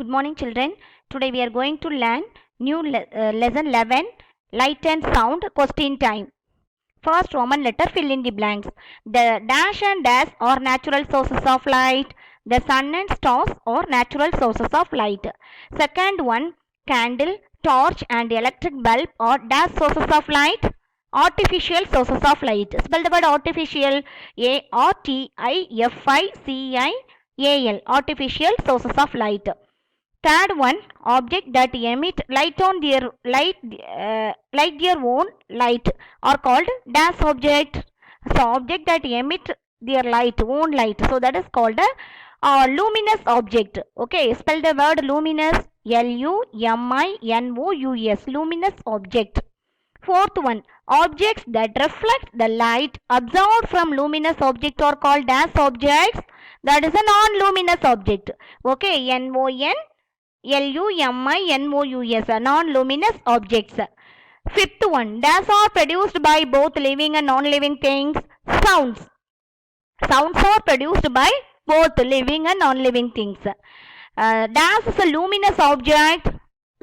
Good morning, children. Today we are going to learn new lesson 11, light and sound. Question time. First Roman letter, fill in the blanks. The dash and dash are natural sources of light. The sun and stars are natural sources of light. Second one, candle, torch and electric bulb are dash sources of light. Artificial sources of light. Spell the word artificial. A-R-T-I-F-I-C-I-A-L. Artificial sources of light. Third one, object that emit light on their their own light are called dash object. So object that emit their own light. So that is called a luminous object. Okay, spell the word luminous. Luminous. Luminous object. Fourth one, objects that reflect the light absorbed from luminous object are called dash objects. That is a non-luminous object. Okay, LUMINOUS, non-luminous objects. Fifth one, dash are produced by both living and non-living things. Sounds. Sounds are produced by both living and non-living things. Dash is a luminous object.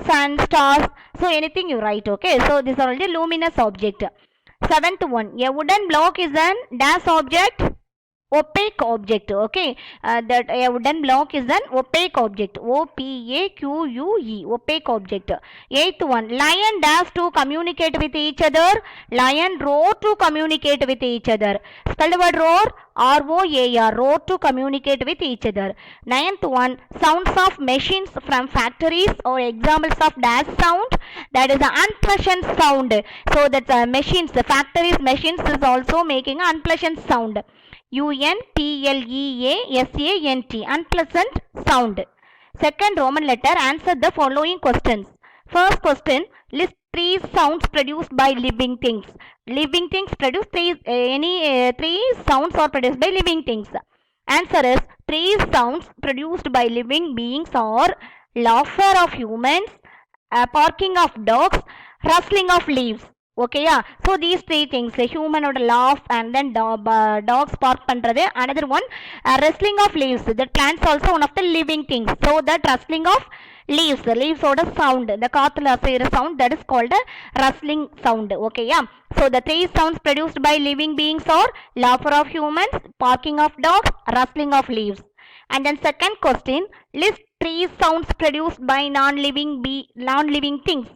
Sun, stars. So anything you write. Okay. So these are all the luminous object. Seventh one, a wooden block is an dash object. Opaque object. Okay, that a wooden block is an opaque object. O-P-A-Q-U-E, opaque object. Eighth one, lion dash to communicate with each other. Lion roar to communicate with each other. Spell the word roar. R-O-A-R, roar to communicate with each other. Ninth one, sounds of machines from factories or examples of dash sound. That is an unpleasant sound. So that's machines, the factories machines is also making an unpleasant sound. UNPLEASANT, unpleasant sound. Second Roman letter, answer the following questions. First question, list three sounds produced by living things. Living things produce three sounds are produced by living things. Answer is, three sounds produced by living beings are laughter of humans, barking of dogs, rustling of leaves. Okay, yeah. So these three things, a human would laugh and then dogs bark pandrathu. Another one, rustling of leaves. That plants also one of the living things. So that rustling of leaves or the sound, the kathla sound, that is called a rustling sound. Okay, yeah. So the three sounds produced by living beings are laughter of humans, barking of dogs, rustling of leaves. And then second question, list three sounds produced by non-living things.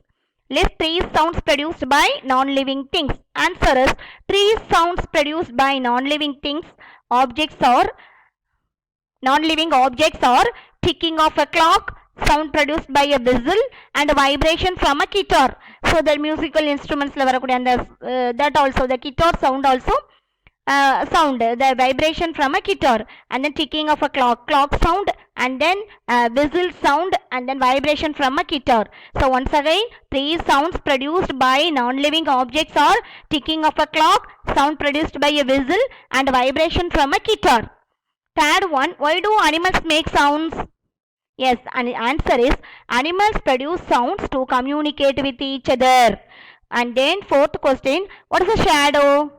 List three sounds produced by non-living things. Answer is, three sounds produced by non-living things. Non-living objects are ticking of a clock, sound produced by a whistle, and a vibration from a guitar. So the musical instruments that also the guitar sound also the vibration from a guitar, and then ticking of a clock sound, and then whistle sound, and then vibration from a guitar. So once again, three sounds produced by non-living objects are ticking of a clock, sound produced by a whistle, and vibration from a guitar. Third one, why do animals make sounds? Yes, and the answer is, animals produce sounds to communicate with each other. And then fourth question, what is a shadow?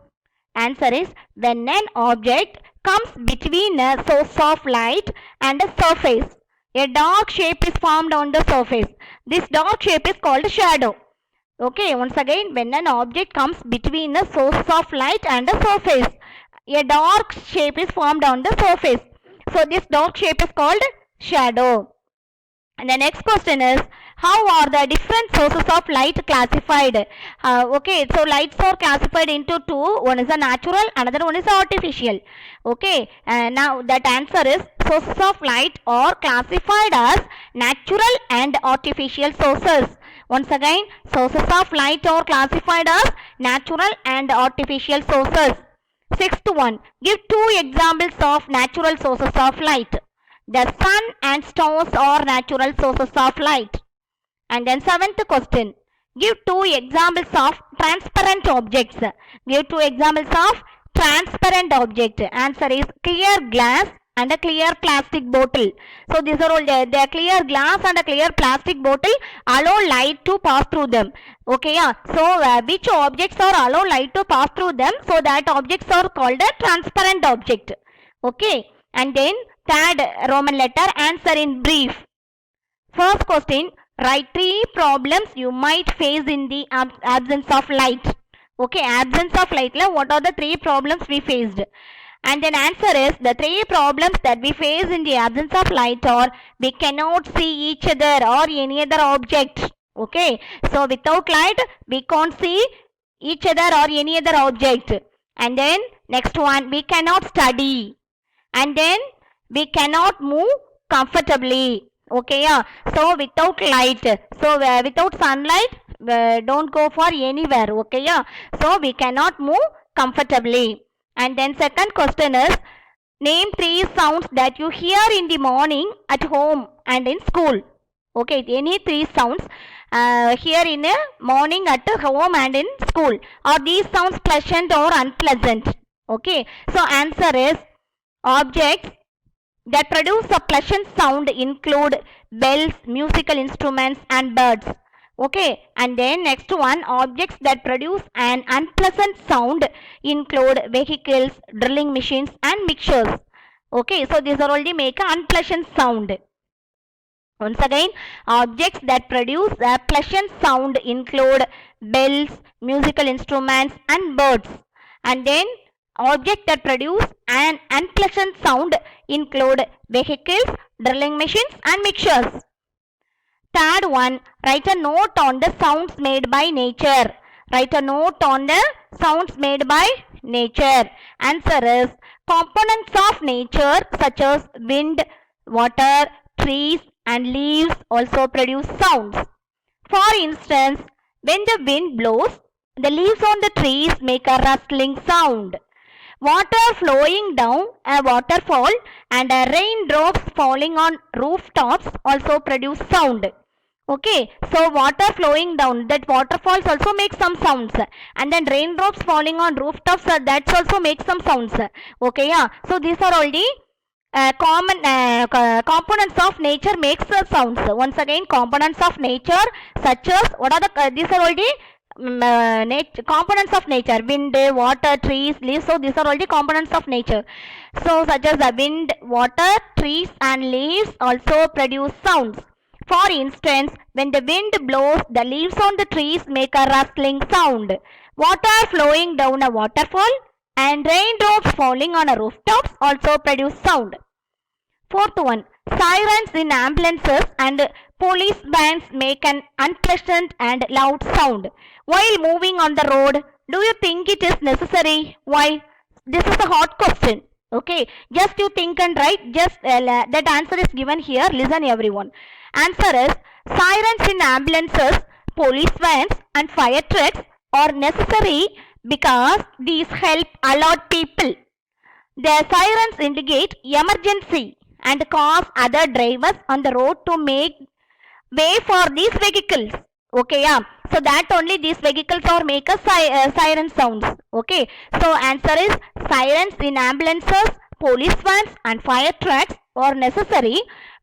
Answer is, when an object comes between a source of light and a surface, a dark shape is formed on the surface. This dark shape is called shadow. Okay, once again, when an object comes between a source of light and a surface, a dark shape is formed on the surface. So this dark shape is called shadow. And the next question is, how are the different sources of light classified? Okay, so lights are classified into two. One is a natural, another one is artificial. Okay, now that answer is, sources of light are classified as natural and artificial sources. Once again, sources of light are classified as natural and artificial sources. Sixth one, give two examples of natural sources of light. The sun and stars are natural sources of light. And then seventh question, give two examples of transparent objects. Give two examples of transparent object. Answer is, clear glass and a clear plastic bottle. So these are all the clear glass and a clear plastic bottle allow light to pass through them. Okay, yeah. So which objects are allow light to pass through them? So that objects are called a transparent object. Okay, and then third Roman letter, answer in brief. First question, write 3 problems you might face in the absence of light. Okay, absence of light, what are the 3 problems we faced? And then answer is, the 3 problems that we face in the absence of light are, we cannot see each other or any other object. Okay, so without light, we can't see each other or any other object. And then next one, we cannot study. And then we cannot move comfortably. Okay, yeah. So without light, so without sunlight, don't go for anywhere. Okay, yeah. So we cannot move comfortably. And then second question is, name 3 sounds that you hear in the morning at home and in school. Okay, any 3 sounds here in the morning at home and in school. Are these sounds pleasant or unpleasant? Okay, so answer is, objects that produce a pleasant sound include bells, musical instruments and birds. Okay, and then next one, objects that produce an unpleasant sound include vehicles, drilling machines and mixtures. Okay, so these are already make an unpleasant sound. Once again, objects that produce a pleasant sound include bells, musical instruments and birds. And then objects that produce an unpleasant sound include vehicles, drilling machines and mixtures. Third one, write a note on the sounds made by nature. Write a note on the sounds made by nature. Answer is, components of nature such as wind, water, trees and leaves also produce sounds. For instance, when the wind blows, the leaves on the trees make a rustling sound. Water flowing down a waterfall and raindrops falling on rooftops also produce sound. Okay, so water flowing down, that waterfalls also make some sounds, and then raindrops falling on rooftops, that also makes some sounds. Okay, yeah, so these are all the common components of nature makes sounds. Once again, components of nature such as, what are the these are all the components of nature: wind, water, trees, leaves. So these are all the components of nature. So such as the wind, water, trees and leaves also produce sounds. For instance, when the wind blows, the leaves on the trees make a rustling sound. Water flowing down a waterfall and raindrops falling on a rooftops also produce sound. Fourth one, sirens in ambulances and police vans make an unpleasant and loud sound while moving on the road. Do you think it is necessary? Why? This is a hot question. Okay, just you think and write. Just that answer is given here. Listen everyone. Answer is, sirens in ambulances, police vans and fire trucks are necessary because these help alert people. The sirens indicate emergency and cause other drivers on the road to make way for these vehicles. Okay, yeah. So that only these vehicles or make a siren sounds. Okay. So answer is, sirens in ambulances, police vans and fire trucks are necessary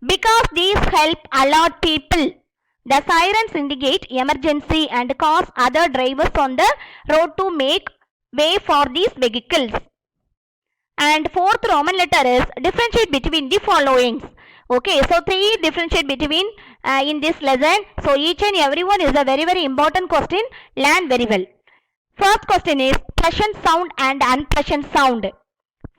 because these help alert people. The sirens indicate emergency and cause other drivers on the road to make way for these vehicles. And fourth Roman letter is, differentiate between the followings. Okay, so 3 differentiate between in this lesson. So each and every one is a very very important question. Learn very well. First question is pleasant sound and unpleasant sound.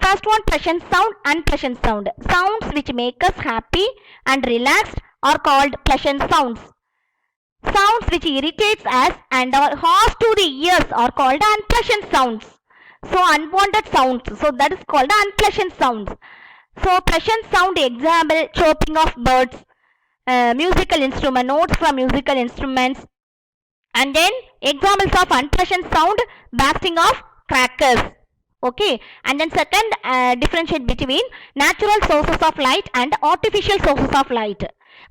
First one, pleasant sound, unpleasant sound. Sounds which make us happy and relaxed are called pleasant sounds. Sounds which irritates us and are harsh to the ears are called unpleasant sounds. So unwanted sounds. So that is called unpleasant sounds. So pleasant sound, example, chirping of birds, musical instrument, notes from musical instruments. And then examples of unpleasant sound, bursting of crackers. Okay, and then second, differentiate between natural sources of light and artificial sources of light.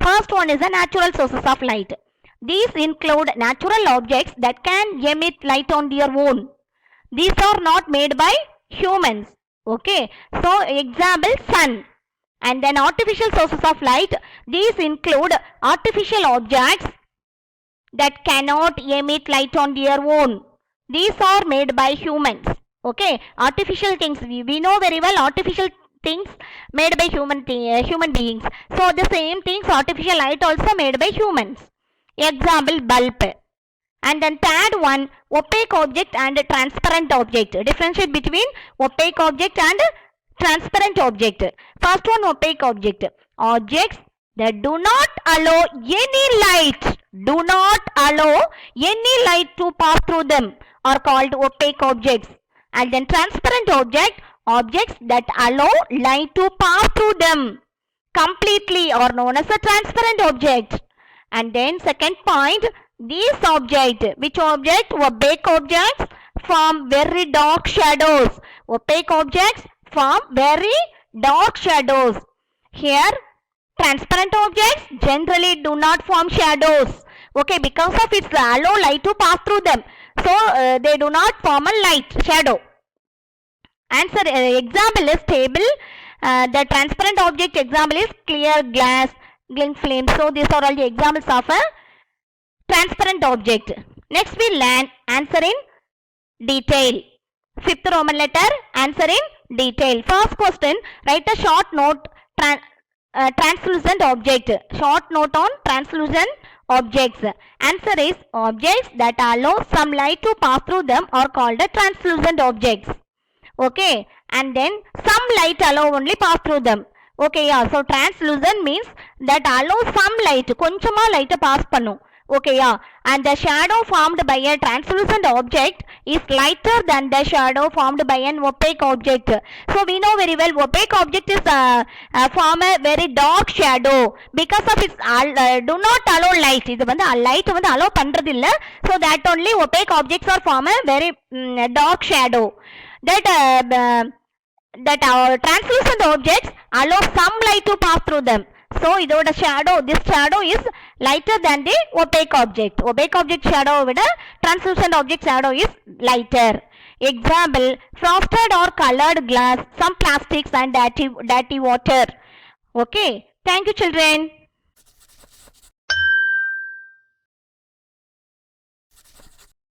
First one is the natural sources of light. These include natural objects that can emit light on their own. These are not made by humans. Okay, so example, sun. And then artificial sources of light, these include artificial objects that cannot emit light on their own. These are made by humans. Okay, artificial things, we know very well artificial things made by human beings. So the same things artificial light also made by humans. Example, bulb. And then third one, opaque object and transparent object. Differentiate between opaque object and transparent object. First one, opaque object. Objects that do not allow any light to pass through them are called opaque objects. And then transparent objects that allow light to pass through them completely are known as a transparent object. And then second point, these objects, which object? Opaque objects form very dark shadows. Opaque objects form very dark shadows. Here, transparent objects generally do not form shadows. Okay, because of its allow light to pass through them. So, they do not form a shadow. Answer, example is table. The transparent object example is clear glass, glint flame. So, these are all the examples of a transparent object. Next we learn answer in detail. Fifth Roman letter, answer in detail. First question, write a short note, translucent object. Short note on translucent objects. Answer is objects that allow some light to pass through them are called translucent objects. Okay, and then some light allow only pass through them. Okay, yeah, so translucent means that allow some light, konchama light pass pannu. Okay, yeah, and the shadow formed by a translucent object is lighter than the shadow formed by an opaque object. So we know very well opaque object is form a very dark shadow because of its do not allow light. இது வந்து light வந்து allow பண்றது இல்ல. So that only opaque objects are form a very dark shadow. That our translucent objects allow some light to pass through them. So இதோட shadow, this shadow is lighter than the opaque object. Opaque object shadow விட translucent object shadow is lighter. Example, frosted or colored glass, some plastics and dirty water. Okay, thank you children.